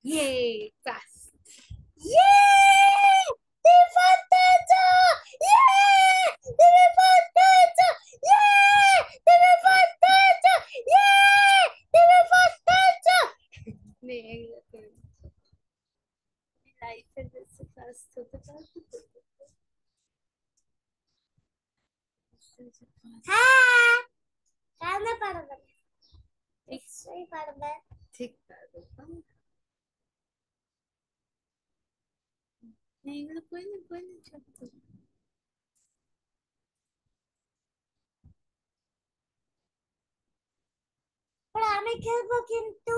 Yay! Fast! Yeah! Divertente! Yeah! Divertente! Yeah! Divertente! Yeah! Divertente! नहीं life है जैसे fast होता था हाँ खाना पड़ गया एक सही पड़ गया ठीक कर देता हूँ नहीं कोई नहीं छोड़ पढ़ाने खेलबो किंतु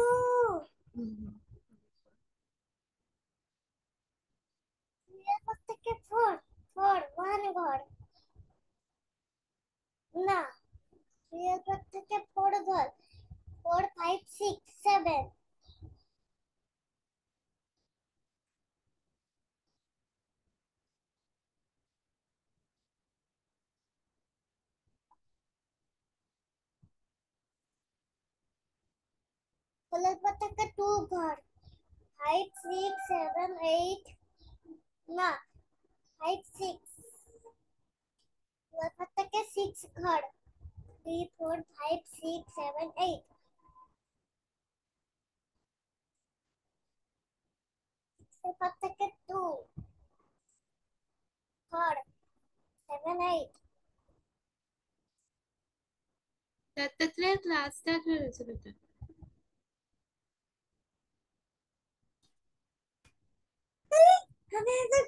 ये প্রত্যেককে ফোর ফোর ওয়ান ঘর না রিয়েল প্রত্যেককে ফোর ঘর 4 5 6 7 ফুলের প্রত্যেককে 2 ঘর 5 6 7 8 না 5 6 ফুলের প্রত্যেককে 6 ঘর 3 4 5 6 7 8 ফুলের প্রত্যেককে 2 ঘর 7 8 तेरे क्लास स्टार्ट हो रहा है बेटा हमें तो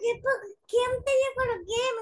गेम तो ये करो गेम